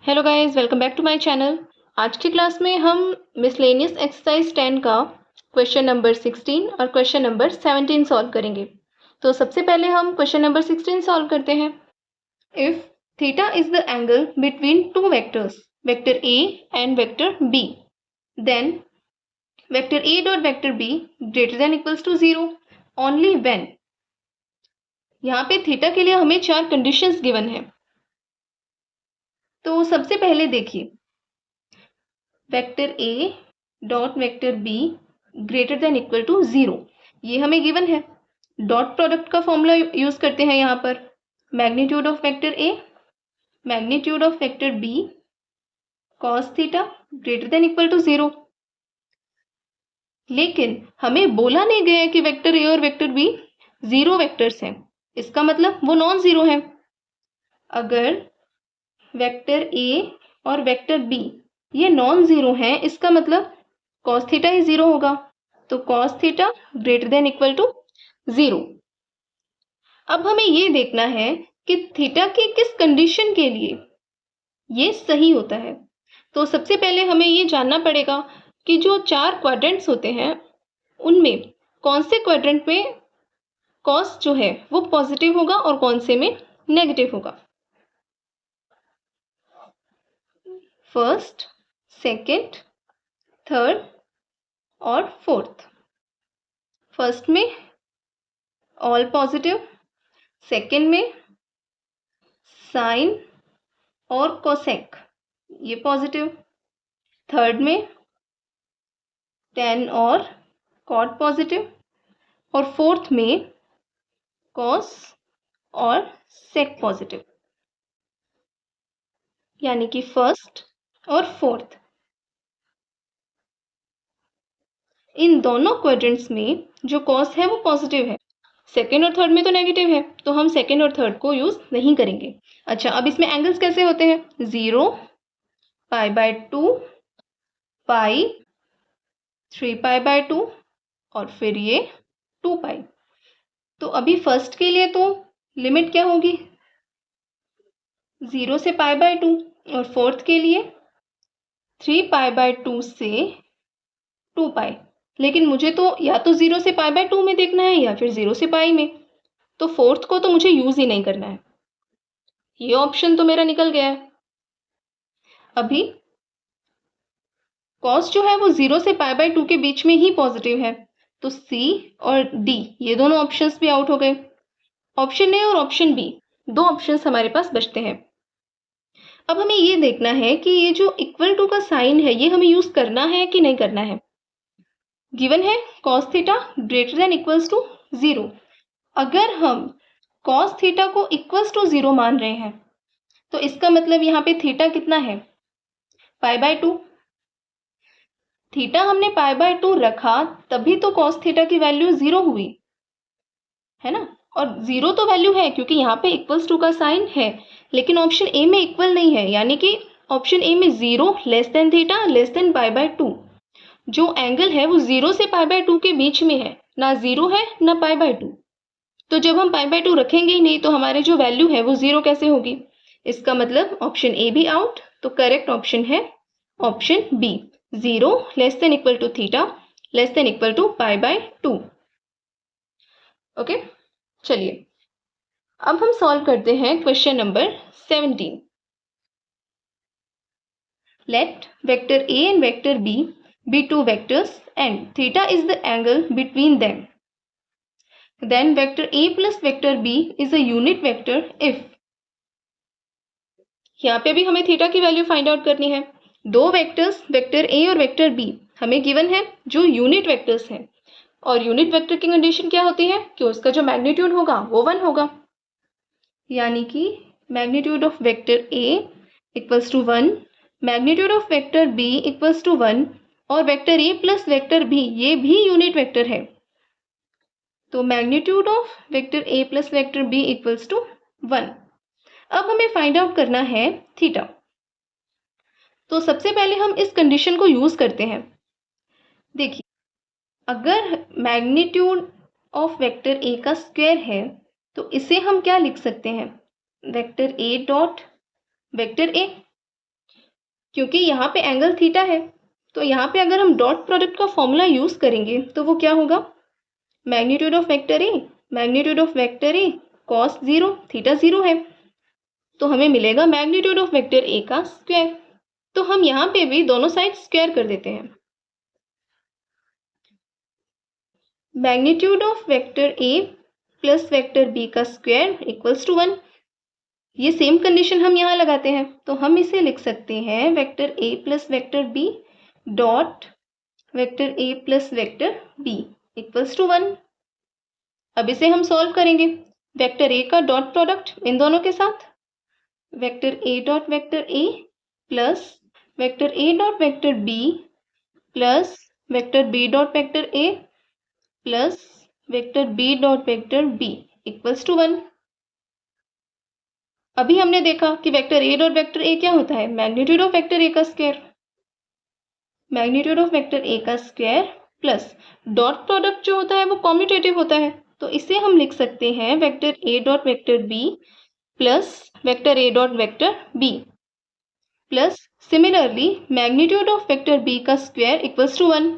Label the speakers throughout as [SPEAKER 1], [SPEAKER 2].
[SPEAKER 1] Hello guys, welcome back to my channel. आज की class में हम मिसलेनियस एक्सरसाइज 10 का क्वेश्चन नंबर 16 और क्वेश्चन नंबर 17 सॉल्व करेंगे। तो सबसे पहले हम क्वेश्चन नंबर 16 सॉल्व करते हैं। If theta is the angle between two vectors, vector A and vector B, then vector A dot vector B greater than equals to 0 only when. यहाँ पे theta के लिए हमें 4 कंडीशंस गिवन है। तो सबसे पहले देखिए, vector A dot vector B greater than equal to 0, ये हमें गिवन है। डॉट प्रोडक्ट का फॉर्मूला यूज करते हैं यहाँ पर, magnitude of vector A magnitude of vector B cos theta greater than equal to 0। लेकिन हमें बोला नहीं गया है कि वेक्टर ए और वेक्टर बी जीरो वेक्टर्स हैं, इसका मतलब वो नॉन जीरो है। अगर वेक्टर ए और वेक्टर बी ये नॉन जीरो हैं, इसका मतलब कॉस थीटा ही जीरो होगा। तो cos theta greater than equal to 0। अब हमें ये देखना है कि थीटा की किस कंडीशन के लिए ये सही होता है। तो सबसे पहले हमें ये जानना पड़ेगा कि जो 4 क्वाड्रेंट्स होते हैं उनमें कौन से क्वाड्रेंट में कॉस जो है वो पॉजिटिव होगा और कौन से में नेगेटिव होगा। फर्स्ट, सेकंड, थर्ड और फोर्थ। फर्स्ट में ऑल पॉजिटिव, सेकंड में साइन और कोसेक ये पॉजिटिव, थर्ड में टेन और कॉट पॉजिटिव, और फोर्थ में कॉस और सेक पॉजिटिव। यानी कि फर्स्ट और फोर्थ, इन दोनों क्वाड्रेंट्स में जो कॉस है वो पॉजिटिव है, सेकेंड और थर्ड में तो नेगेटिव है, तो हम सेकेंड और थर्ड को यूज नहीं करेंगे। अच्छा, अब इसमें एंगल्स कैसे होते हैं, 0, π/2, पाई, 3π/2 और फिर ये 2π। तो अभी फर्स्ट के लिए तो लिमिट क्या होगी, 0 से π/2, और फोर्थ के लिए 3π/2 से 2π। लेकिन मुझे तो या तो 0 से π/2 में देखना है या फिर 0 से पाई में, तो फोर्थ को तो मुझे यूज ही नहीं करना है, ये ऑप्शन तो मेरा निकल गया है। अभी कॉस जो है वो 0 से π/2 के बीच में ही पॉजिटिव है, तो सी और डी ये दोनों ऑप्शंस भी आउट हो गए। ऑप्शन ए और ऑप्शन बी, दो ऑप्शंस हमारे पास बचते हैं। अब हमें ये देखना है कि ये जो इक्वल टू का साइन है ये हमें यूज करना है कि नहीं करना है। गिवन है cos theta greater than equals to 0। अगर हम cos थीटा को इक्वल्स टू 0 मान रहे हैं तो इसका मतलब यहाँ पे थीटा कितना है, π/2। थीटा हमने π/2 रखा तभी तो cos थीटा की वैल्यू 0 हुई है ना, और 0 तो वैल्यू है क्योंकि यहाँ पे इक्वल्स टू का साइन है, लेकिन ऑप्शन ए में इक्वल नहीं है, यानी कि ऑप्शन ए में 0 less than theta less than π/2। जो एंगल है वो 0 से π/2 के बीच में है, ना 0 है ना π/2। तो जब हम π/2 रखेंगे ही नहीं तो हमारे जो वैल्यू है वो 0 कैसे होगी। इसका मतलब ऑप्शन ए भी आउट, तो करेक्ट ऑप्शन है option B, 0 less than equal to theta less than equal to π/2। Okay, चलिए अब हम सॉल्व करते हैं question number 17। Let vector A and vector B be two vectors and theta is the angle between them. Then vector a plus vector b is a unit vector if, यहाँ पे भी हमें theta की value find out करनी है। दो vectors vector A और vector B हमें गिवन है जो यूनिट वेक्टर्स हैं, और यूनिट वेक्टर की कंडीशन क्या होती है कि उसका जो मैग्नीट्यूड होगा वो 1 होगा। यानी कि magnitude of vector A equals to 1, magnitude of vector B equals to 1, और vector A plus vector B ये भी यूनिट वेक्टर है, तो magnitude of vector A plus vector B equals to 1। अब हमें फाइंड आउट करना है थीटा। तो सबसे पहले हम इस कंडीशन को यूज करते हैं। देखिए, अगर मैग्नीट्यूड ऑफ वेक्टर ए का स्क्वायर है तो इसे हम क्या लिख सकते हैं, वेक्टर ए डॉट वेक्टर ए। क्योंकि यहाँ पे एंगल थीटा है, तो यहाँ पे अगर हम डॉट प्रोडक्ट का फॉर्मूला यूज करेंगे तो वो क्या होगा, magnitude of vector A, magnitude of vector A cos 0, theta 0 है, तो हमें मिलेगा मैग्नीट्यूड ऑफ वेक्टर ए का स्क्वायर। तो हम यहाँ पे भी दोनों साइड स्क्वायर कर देते हैं। Magnitude of vector A plus vector B का स्क्वायर इक्वल्स टू 1। ये सेम कंडीशन हम यहाँ लगाते हैं, तो हम इसे लिख सकते हैं vector A plus vector B dot vector A plus vector B equals to 1। अब इसे हम सॉल्व करेंगे। वेक्टर ए का डॉट प्रोडक्ट इन दोनों के साथ, vector A dot vector A plus vector A dot vector B plus vector B dot vector A plus vector B dot vector B equals to 1। अभी हमने देखा कि vector A dot vector A क्या होता है, मैग्नीट्यूड ऑफ वेक्टर ए का square, magnitude of vector A का square plus dot product जो होता है वो कॉम्यूटेटिव होता है, तो इसे हम लिख सकते हैं vector A dot vector B plus vector A dot vector B plus similarly magnitude of vector B का स्क्वायर इक्वल्स टू 1।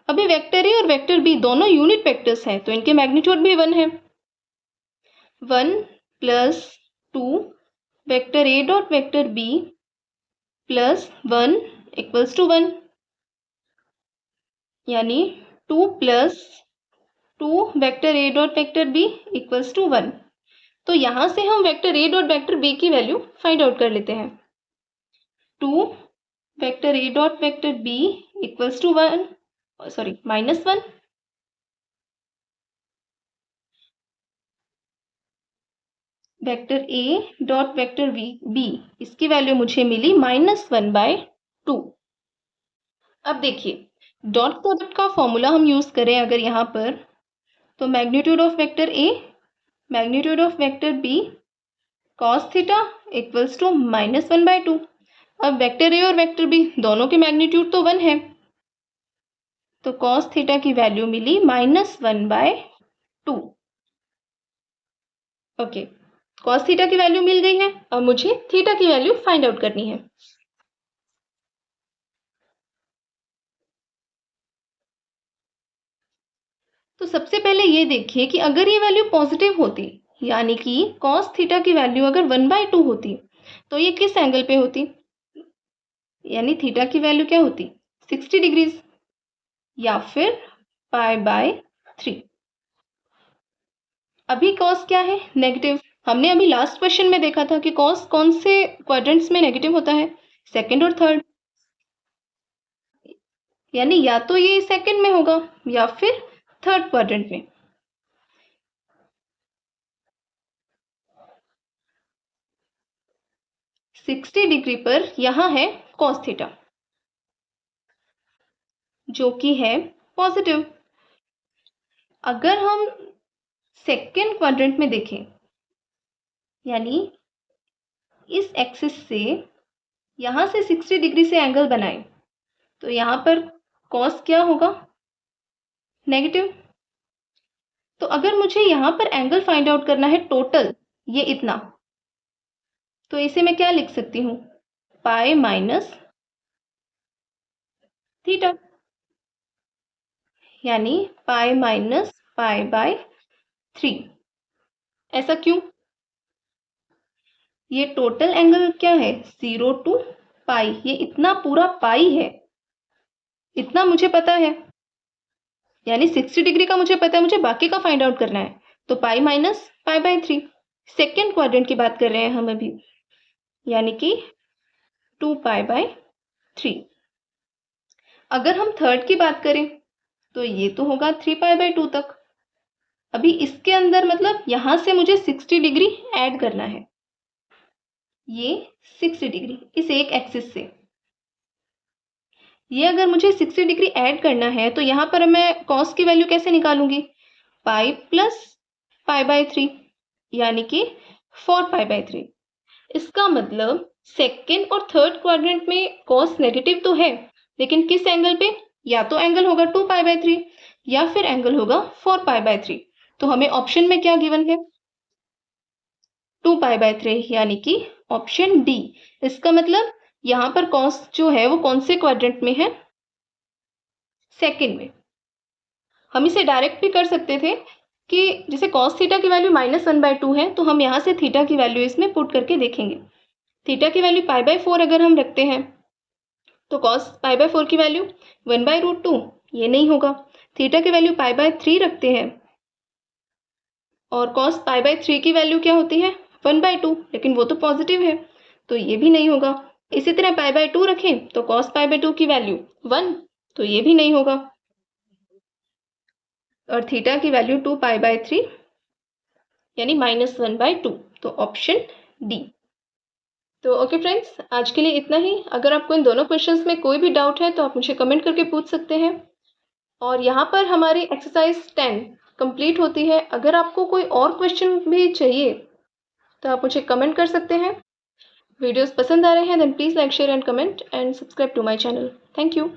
[SPEAKER 1] अभी वेक्टर ए और वेक्टर बी दोनों यूनिट वेक्टर्स हैं, तो इनके मैग्नीट्यूड भी 1 है। 1 plus 2 vector A dot vector B plus 1 equals to 1, यानी 2 plus 2 vector A dot vector B equals to 1। तो यहाँ से हम vector A dot vector B की वैल्यू फाइंड आउट कर लेते हैं। 2 vector A dot vector B equals to 1, sorry -1, vector A dot vector B इसकी वैल्यू मुझे मिली -1/2। अब देखिए डॉट प्रोडक्ट का फॉर्मूला हम यूज करें अगर यहाँ पर, तो magnitude of vector A magnitude of vector B cos theta equals to -1/2। अब वेक्टर ए और वेक्टर बी दोनों के मैग्नीट्यूड तो 1 है, तो कॉस थीटा की वैल्यू मिली -1/2। ओके, कॉस थीटा की वैल्यू मिल गई है। अब मुझे थीटा की वैल्यू फाइंड आउट करनी है। तो सबसे पहले ये देखिए कि अगर ये वैल्यू पॉजिटिव होती, यानी कि कॉस थीटा की वैल्यू अगर 1/2 होती, तो ये किस एंगल पे होती, यानी थीटा की वैल्यू क्या होती, 60 डिग्रीज या फिर π/3। अभी कॉस क्या है, नेगेटिव। हमने अभी लास्ट क्वेश्चन में देखा था कि कॉस कौन से क्वाड्रेंट्स में नेगेटिव होता है, सेकंड और थर्ड, यानी या तो ये सेकंड में होगा या फिर थर्ड क्वाड्रेंट में। सिक्सटी डिग्री पर यहाँ है कॉस थीटा जो कि है पॉजिटिव। अगर हम सेकेंड क्वाड्रेंट में देखें, यानी इस एक्सिस से यहाँ से 60 डिग्री से एंगल बनाए, तो यहाँ पर कॉस क्या होगा, नेगेटिव। तो अगर मुझे यहाँ पर एंगल फाइंड आउट करना है टोटल, ये इतना, तो इसे मैं क्या लिख सकती हूँ, पाई माइनस थीटा, यानी पाई माइनस π/3। ऐसा क्यों, ये टोटल एंगल क्या है, 0 to π, ये इतना पूरा पाई है, इतना मुझे पता है, यानी 60 डिग्री का मुझे पता है, मुझे बाकी का फाइंड आउट करना है, तो पाई माइनस π/3। सेकेंड क्वाड्रेंट की बात कर रहे हैं हम अभी, यानी कि 2π/3। अगर हम थर्ड की बात करें तो ये तो होगा 3π/2 तक। अभी इसके अंदर मतलब यहां से मुझे 60 डिग्री ऐड करना है, ये 60 डिग्री इस एक एक्सिस से, ये अगर मुझे 60 डिग्री ऐड करना है तो यहाँ पर मैं कॉस की वैल्यू कैसे निकालूंगी, पाई प्लस π/3, यानी कि 4π/3। इसका मतलब सेकेंड और थर्ड क्वाड्रेंट में कॉस नेगेटिव तो है, लेकिन किस एंगल पे, या तो एंगल होगा 2π/3 या फिर एंगल होगा 4π/3। तो हमें ऑप्शन में क्या गिवन है, 2π/3, यानी कि ऑप्शन डी। इसका मतलब यहाँ पर कॉस जो है वो कौन से क्वाड्रेंट में है? सेकंड में। हम इसे डायरेक्ट भी कर सकते थे कि जैसे कॉस थीटा की वैल्यू -1/2 है, तो हम यहाँ से थीटा की वैल्यू इसमें पुट करके देखेंगे। थीटा की वैल्यू π/4 अगर हम रखते हैं तो कॉस π/4 की वैल्यू 1/√2, ये नहीं होगा। थीटा की वैल्यू π/3 रखते हैं और कॉस π/3 की वैल्यू क्या होती है? 1/2, लेकिन वो तो पॉजिटिव है, तो ये भी नहीं होगा। इसी तरह π/2 रखें तो कॉस π/2 की वैल्यू 1, तो ये भी नहीं होगा। और थीटा की वैल्यू 2π/3 यानी -1/2, तो ऑप्शन डी। तो ओके फ्रेंड्स, आज के लिए इतना ही। अगर आपको इन दोनों क्वेश्चंस में कोई भी डाउट है तो आप मुझे कमेंट करके पूछ सकते हैं। और यहाँ पर हमारी एक्सरसाइज 10 कंप्लीट होती है। अगर आपको कोई और क्वेश्चन भी चाहिए तो आप मुझे कमेंट कर सकते हैं। वीडियोस पसंद आ रहे हैं then please like, share and comment and subscribe to my channel. Thank you.